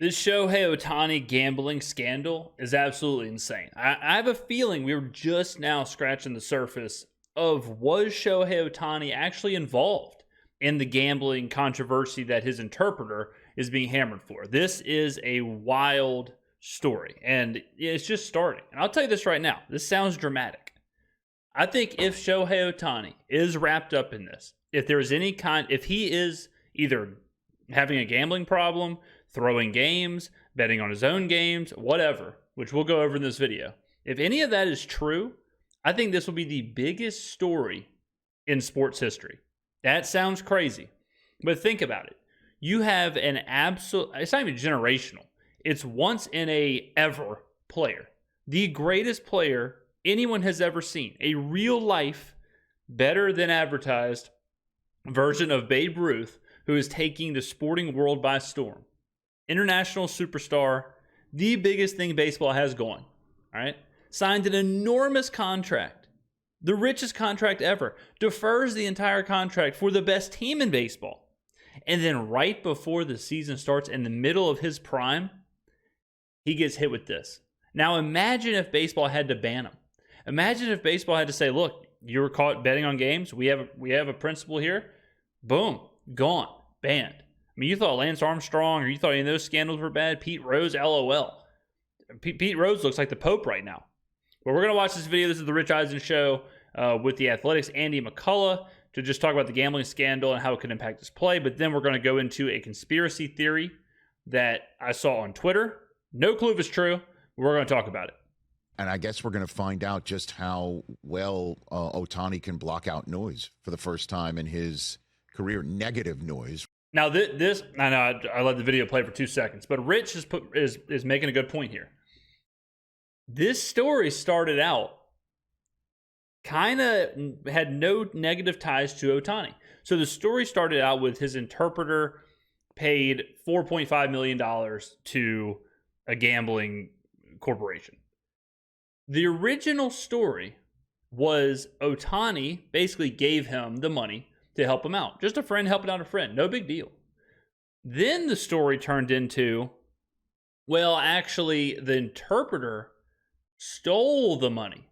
This Shohei Ohtani gambling scandal is absolutely insane. I have a feeling we were just now scratching the surface of was Shohei Ohtani actually involved in the gambling controversy that his interpreter is being hammered for. This is a wild story, and it's just starting. And I'll tell you this right now. This sounds dramatic. I think if Shohei Ohtani is wrapped up in this, if he is either having a gambling problem, throwing games, betting on his own games, whatever, which we'll go over in this video. If any of that is true, I think this will be the biggest story in sports history. That sounds crazy, but think about it. You have an absolute, it's not even generational. It's once in a ever player. The greatest player anyone has ever seen. A real life, better than advertised version of Babe Ruth, who is taking the sporting world by storm. International superstar, the biggest thing baseball has going, all right? Signed an enormous contract, the richest contract ever, defers the entire contract for the best team in baseball. And then right before the season starts, in the middle of his prime, he gets hit with this. Now imagine if baseball had to ban him. Imagine if baseball had to say, look, you were caught betting on games. We have a principle here. Boom, gone, banned. I mean, you thought Lance Armstrong or you thought any of those scandals were bad. Pete Rose, LOL. Pete Rose looks like the Pope right now. But we're going to watch this video. This is the Rich Eisen Show with the Athletics' Andy McCullough to just talk about the gambling scandal and how it could impact his play. But then we're going to go into a conspiracy theory that I saw on Twitter. No clue if it's true. We're going to talk about it. And I guess we're going to find out just how well Otani can block out noise for the first time in his career, negative noise. Now, this I know I let the video play for 2 seconds, but Rich is making a good point here. This story started out kind of had no negative ties to Otani. So the story started out with his interpreter paid $4.5 million to a gambling corporation. The original story was Otani basically gave him the money to help him out. Just a friend helping out a friend. No big deal. Then the story turned into, well, actually, the interpreter stole the money.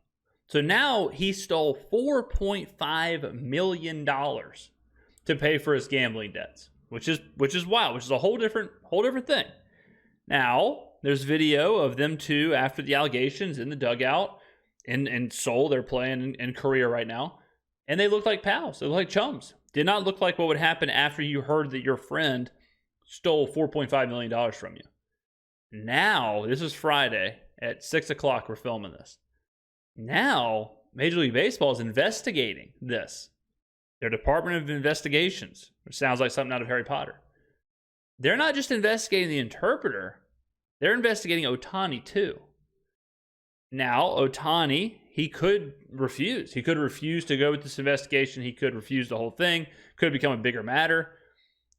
So now he stole $4.5 million to pay for his gambling debts, which is wild, which is a whole different thing. Now, there's video of them two after the allegations in the dugout in Seoul. They're playing in Korea right now. And they look like pals. They look like chums. Did not look like what would happen after you heard that your friend stole $4.5 million from you. Now, this is Friday at 6 o'clock. We're filming this. Now, Major League Baseball is investigating this. Their Department of Investigations, which sounds like something out of Harry Potter. They're not just investigating the interpreter. They're investigating Otani too. Now, Otani, he could refuse. He could refuse to go with this investigation. He could refuse the whole thing. Could become a bigger matter.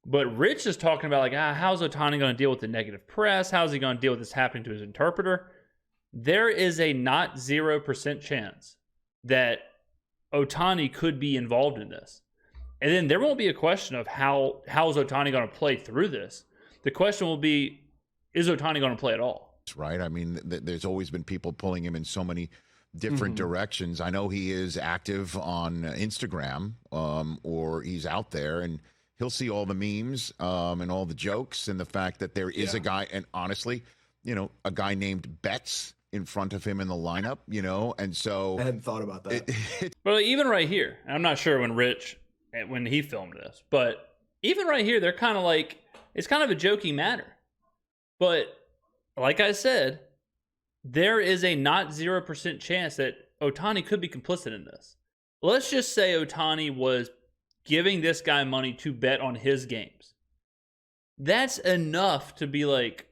But Rich is talking about how's Otani going to deal with the negative press? How's he going to deal with this happening to his interpreter? There is a not 0% chance that Otani could be involved in this. And then there won't be a question of how's Otani going to play through this. The question will be, is Otani going to play at all? Right. I mean, there's always been people pulling him in so many different directions. I know he is active on Instagram, or he's out there, and he'll see all the memes and all the jokes, and the fact that there is a guy, and honestly, a guy named Betts in front of him in the lineup, and so I hadn't thought about that. Well, even right here, I'm not sure when he filmed this, but even right here, they're kind of like, it's kind of a joking matter. But like I said, there is a not 0% chance that Otani could be complicit in this. Let's just say Otani was giving this guy money to bet on his games. That's enough to be like,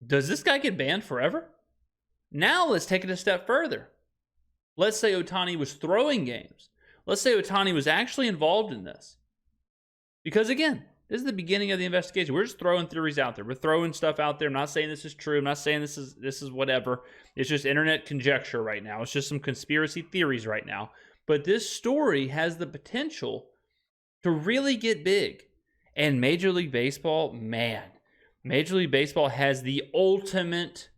does this guy get banned forever? Now let's take it a step further. Let's say Otani was throwing games. Let's say Otani was actually involved in this. Because again, this is the beginning of the investigation. We're just throwing theories out there. We're throwing stuff out there. I'm not saying this is true. I'm not saying this is whatever. It's just internet conjecture right now. It's just some conspiracy theories right now. But this story has the potential to really get big. And Major League Baseball, man, Major League Baseball has the ultimate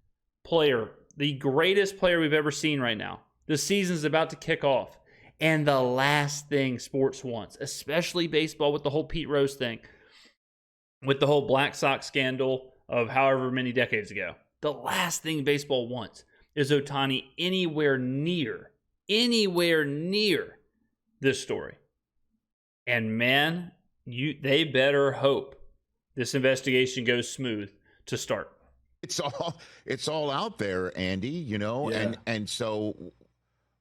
player, the greatest player we've ever seen right now. The season's about to kick off. And the last thing sports wants, especially baseball with the whole Pete Rose thing, with the whole Black Sox scandal of however many decades ago, the last thing baseball wants is Ohtani anywhere near this story. And man, they better hope this investigation goes smooth to start. It's all out there, Andy, you know, Yeah. and so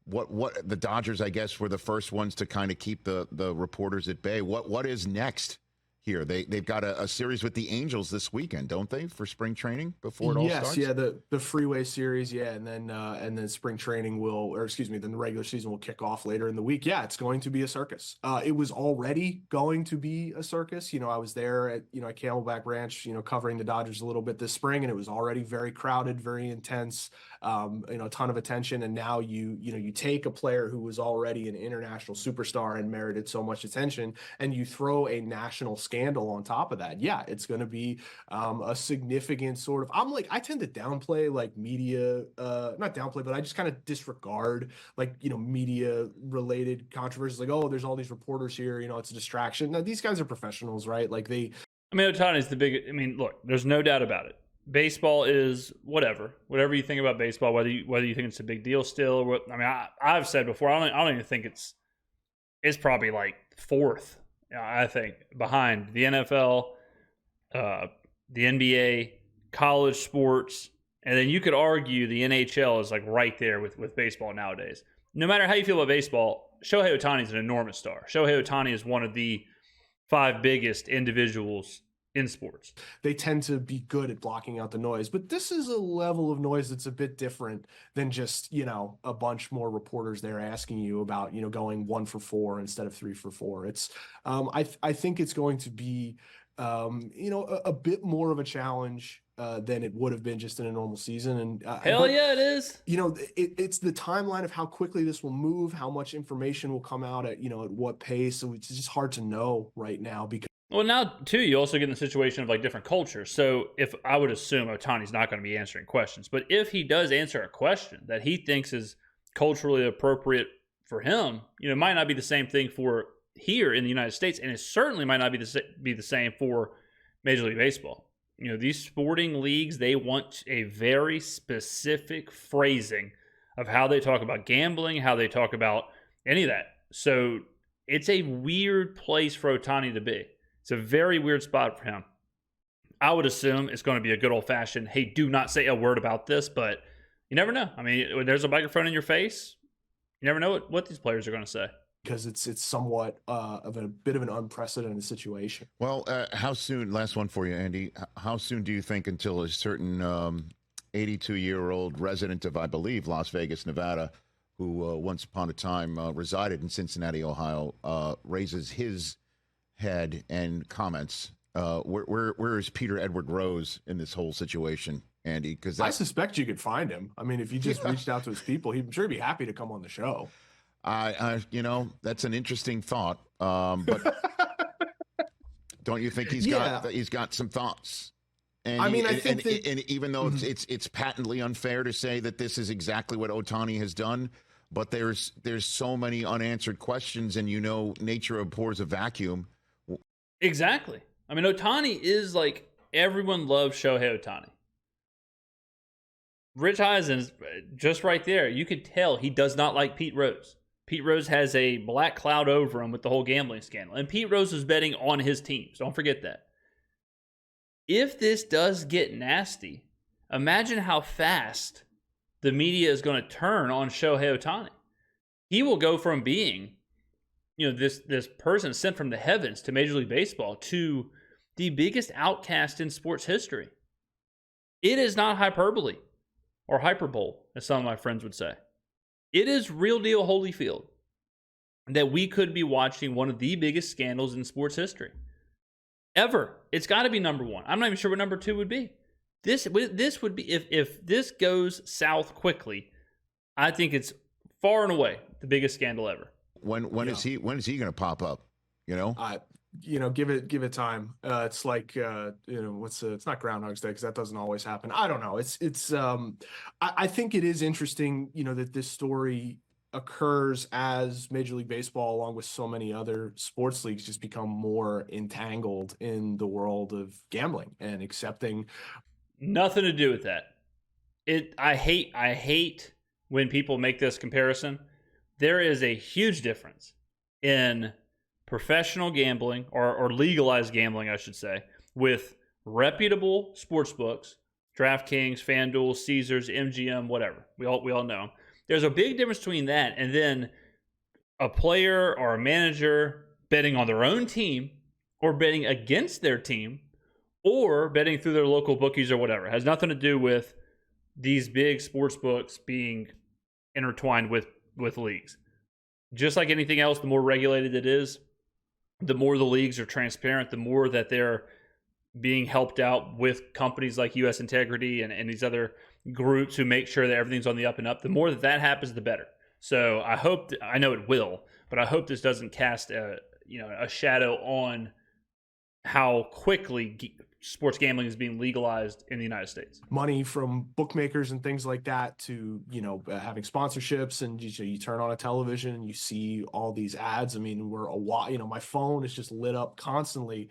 what the Dodgers, I guess, were the first ones to kind of keep the reporters at bay. What is next here? They've got a series with the Angels this weekend, don't they, for spring training before it all starts? Yes, yeah, the Freeway Series, yeah, and then spring training then the regular season will kick off later in the week. Yeah, it's going to be a circus. It was already going to be a circus. You know, I was there at Camelback Ranch, covering the Dodgers a little bit this spring, and it was already very crowded, very intense. A ton of attention, and now you take a player who was already an international superstar and merited so much attention, and you throw a national scandal on top of that. Yeah, it's going to be a significant sort of. I tend to downplay like media, not downplay, but I just kind of disregard media related controversies. Like, oh, there's all these reporters here, it's a distraction. Now these guys are professionals, right? Like Ohtani's the biggest. Look, there's no doubt about it. Baseball is whatever you think about baseball, whether you think it's a big deal still. Or I've said before, I don't even think it's probably like fourth. I think behind the NFL, the NBA, college sports, and then you could argue the NHL is like right there with baseball nowadays. No matter how you feel about baseball, Shohei Ohtani is an enormous star. Shohei Ohtani is one of the 5 biggest individuals in sports. They tend to be good at blocking out the noise, but this is a level of noise that's a bit different than just, a bunch more reporters there asking you about, going 1 for 4 instead of 3 for 4. It's, I think it's going to be, a bit more of a challenge than it would have been just in a normal season. And yeah, it is. It's the timeline of how quickly this will move, how much information will come out at what pace. So it's just hard to know right now because. Well, now, too, you also get in the situation of, like, different cultures. So if I would assume Ohtani's not going to be answering questions, but if he does answer a question that he thinks is culturally appropriate for him, it might not be the same thing for here in the United States, and it certainly might not be the same for Major League Baseball. These sporting leagues, they want a very specific phrasing of how they talk about gambling, how they talk about any of that. So it's a weird place for Ohtani to be. It's a very weird spot for him. I would assume it's going to be a good old-fashioned, hey, do not say a word about this, but you never know. When there's a microphone in your face, you never know what these players are going to say. Because it's somewhat of a bit of an unprecedented situation. Well, how soon, last one for you, Andy, how soon do you think until a certain 82-year-old resident of, I believe, Las Vegas, Nevada, who once upon a time resided in Cincinnati, Ohio, raises his head and comments? Where is Peter Edward Rose in this whole situation, Andy? Because I suspect you could find him. If you just reached out to his people, he'd sure be happy to come on the show. That's an interesting thought. But don't you think he's got some thoughts? And I think and even though it's patently unfair to say that this is exactly what Ohtani has done, but there's so many unanswered questions, and nature abhors a vacuum. Exactly. Ohtani is like, everyone loves Shohei Ohtani. Rich Eisen's just right there. You could tell he does not like Pete Rose. Pete Rose has a black cloud over him with the whole gambling scandal. And Pete Rose was betting on his teams. Don't forget that. If this does get nasty, imagine how fast the media is going to turn on Shohei Ohtani. He will go from being this person sent from the heavens to Major League Baseball to the biggest outcast in sports history. It is not hyperbole or hyperbole, as some of my friends would say. It is real deal Holyfield that we could be watching one of the biggest scandals in sports history ever. It's got to be number 1. I'm not even sure what number 2 would be. This would be, if this goes south quickly, I think it's far and away the biggest scandal ever. When is he going to pop up? give it time. It's like, it's not Groundhog's Day, because that doesn't always happen. I don't know. I think it is interesting, that this story occurs as Major League Baseball, along with so many other sports leagues, just become more entangled in the world of gambling and accepting. Nothing to do with that. I hate when people make this comparison. There is a huge difference in professional gambling, or legalized gambling, I should say, with reputable sports books, DraftKings, FanDuel, Caesars, MGM, whatever. We all know. There's a big difference between that and then a player or a manager betting on their own team, or betting against their team, or betting through their local bookies or whatever. It has nothing to do with these big sports books being intertwined with leagues. Just like anything else, the more regulated it is, the more the leagues are transparent, the more that they're being helped out with companies like US Integrity and these other groups who make sure that everything's on the up and up. The more that happens, the better. So I know it will, but I hope this doesn't cast a shadow on how quickly sports gambling is being legalized in the United States. Money from bookmakers and things like that to, having sponsorships, and you turn on a television and you see all these ads. I mean, my phone is just lit up constantly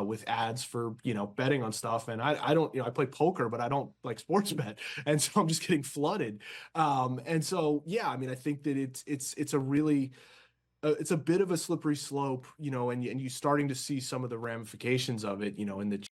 with ads for, betting on stuff. And I don't, I play poker, but I don't like sports bet. And so I'm just getting flooded. And so, yeah, I mean, I think that it's a really, it's a bit of a slippery slope, and you starting to see some of the ramifications of it, in the.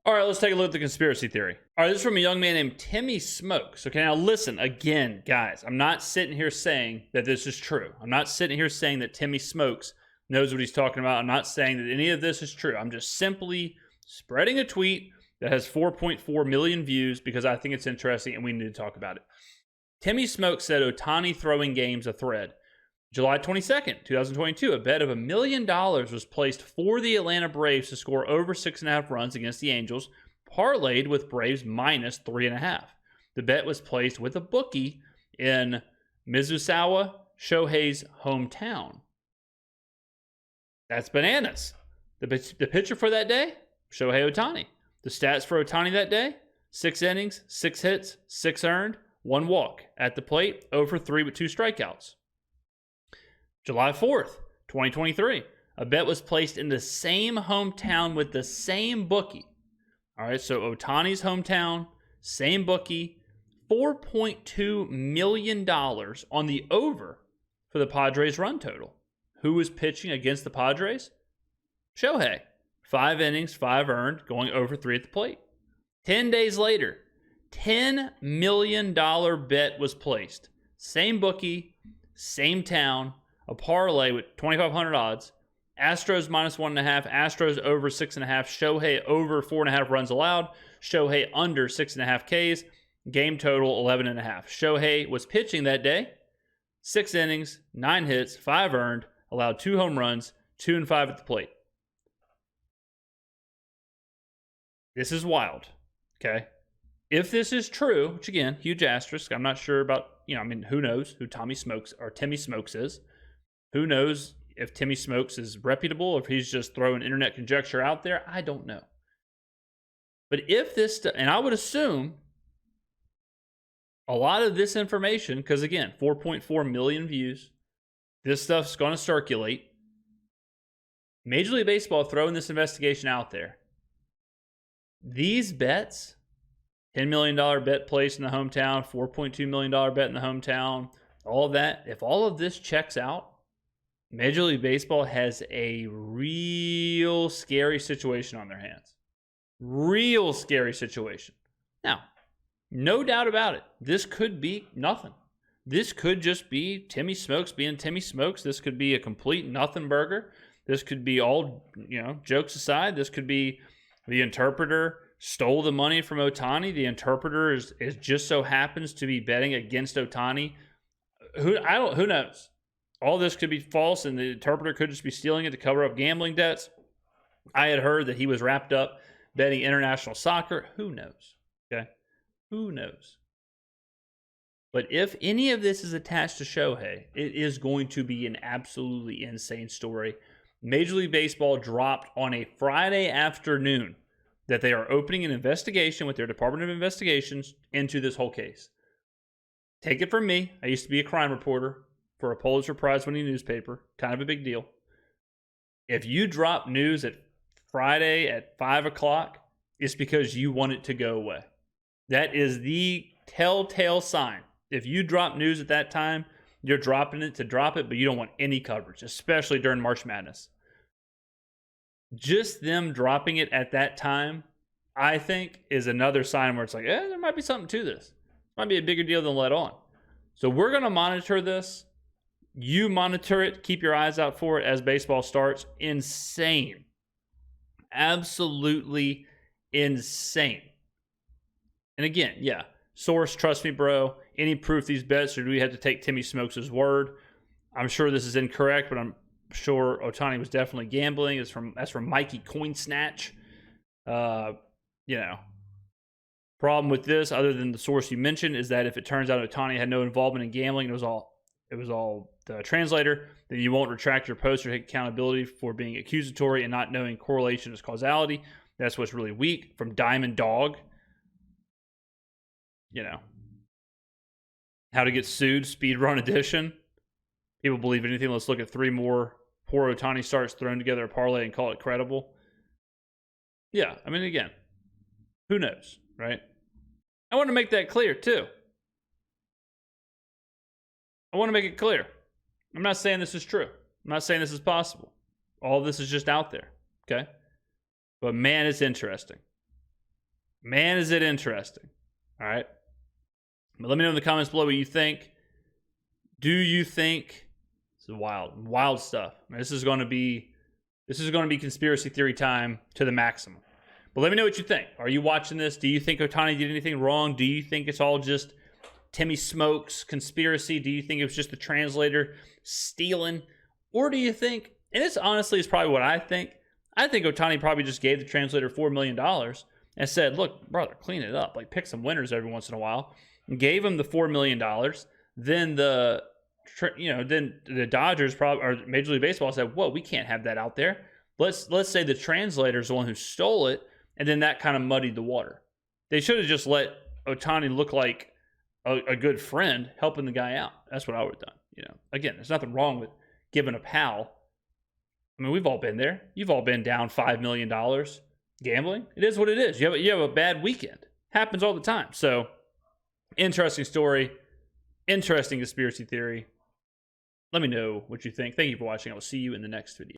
All right, let's take a look at the conspiracy theory. All right, this is from a young man named Timmy Smokes. Okay, now listen, again, guys, I'm not sitting here saying that this is true. I'm not sitting here saying that Timmy Smokes knows what he's talking about. I'm not saying that any of this is true. I'm just simply spreading a tweet that has 4.4 million views because I think it's interesting and we need to talk about it. Timmy Smokes said Ohtani throwing games a thread. July 22nd, 2022, a bet of $1 million was placed for the Atlanta Braves to score over 6.5 runs against the Angels, parlayed with Braves minus 3.5. The bet was placed with a bookie in Mizuhara, Shohei's hometown. That's bananas. The pitcher for that day, Shohei Ohtani. The stats for Ohtani that day, 6 innings, 6 hits, 6 earned, 1 walk. At the plate, 0 for 3 with 2 strikeouts. July 4th, 2023, a bet was placed in the same hometown with the same bookie. All right, so Ohtani's hometown, same bookie, $4.2 million on the over for the Padres run total. Who was pitching against the Padres? Shohei. 5 innings, 5 earned, going over 3 at the plate. 10 days later, $10 million bet was placed. Same bookie, same town, a parlay with 2,500 odds. Astros minus 1.5. Astros over 6.5. Shohei over 4.5 runs allowed. Shohei under 6.5 Ks. Game total 11.5. Shohei was pitching that day. 6 innings, 9 hits, 5 earned, allowed 2 home runs, 2 and 5 at the plate. This is wild. Okay. If this is true, which again, huge asterisk. I'm not sure about, who knows who Timmy Smokes is. Who knows if Timmy Smokes is reputable, or if he's just throwing internet conjecture out there. I don't know. But if this, and I would assume a lot of this information, because again, 4.4 million views, this stuff's going to circulate. Major League Baseball throwing this investigation out there. These bets, $10 million bet placed in the hometown, $4.2 million bet in the hometown, all of that, if all of this checks out, Major League Baseball has a real scary situation on their hands. Real scary situation. Now, no doubt about it, this could be nothing. This could just be Timmy Smokes being Timmy Smokes. This could be a complete nothing burger. This could be all, jokes aside. This could be the interpreter stole the money from Ohtani. The interpreter is just so happens to be betting against Ohtani. Who knows? All this could be false, and the interpreter could just be stealing it to cover up gambling debts. I had heard that he was wrapped up betting international soccer. Who knows? Okay? Who knows? But if any of this is attached to Shohei, it is going to be an absolutely insane story. Major League Baseball dropped on a Friday afternoon that they are opening an investigation with their Department of Investigations into this whole case. Take it from me. I used to be a crime reporter for a Pulitzer Prize-winning newspaper. Kind of a big deal. If you drop news at Friday at 5 o'clock, it's because you want it to go away. That is the telltale sign. If you drop news at that time, you're dropping it to drop it, but you don't want any coverage, especially during March Madness. Just them dropping it at that time, I think, is another sign where it's like, there might be something to this. Might be a bigger deal than let on. So we're going to monitor this. You monitor it. Keep your eyes out for it as baseball starts. Insane. Absolutely insane. And again, yeah, source, trust me, bro. Any proof these bets, or do we have to take Timmy Smokes' word? I'm sure this is incorrect, but I'm sure Ohtani was definitely gambling. That's from Mikey Coinsnatch. Problem with this, other than the source you mentioned, is that if it turns out Ohtani had no involvement in gambling, it was all the translator, then you won't retract your post or take accountability for being accusatory and not knowing correlation is causality. That's what's really weak. From Diamond Dog. How to get sued, speedrun edition. People believe anything. Let's look at 3 more poor Ohtani starts thrown together a parlay and call it credible. Yeah, I mean, again, who knows, right? I want to make that clear, too. I want to make it clear. I'm not saying this is true. I'm not saying this is possible. All of this is just out there, okay? But man, it's interesting. Man, is it interesting. All right? But let me know in the comments below what you think. Do you think this is wild stuff? I mean, this is going to be conspiracy theory time to the maximum. But let me know what you think. Are you watching this? Do you think Ohtani did anything wrong? Do you think it's all just Timmy Smokes conspiracy? Do you think it was just the translator stealing? Or do you think, and it's honestly is probably what I think Ohtani probably just gave the translator $4 million and said, look, brother, clean it up. Like, pick some winners every once in a while. And gave him the $4 million. Then the Dodgers probably, or Major League Baseball said, whoa, we can't have that out there. Let's say the translator is the one who stole it, and then that kind of muddied the water. They should have just let Ohtani look like a good friend helping the guy out. That's what I would have done. Again, there's nothing wrong with giving a pal. I mean, we've all been there. You've all been down $5 million gambling. It is what it is. You have a bad weekend. Happens all the time. So, interesting story. Interesting conspiracy theory. Let me know what you think. Thank you for watching. I will see you in the next video.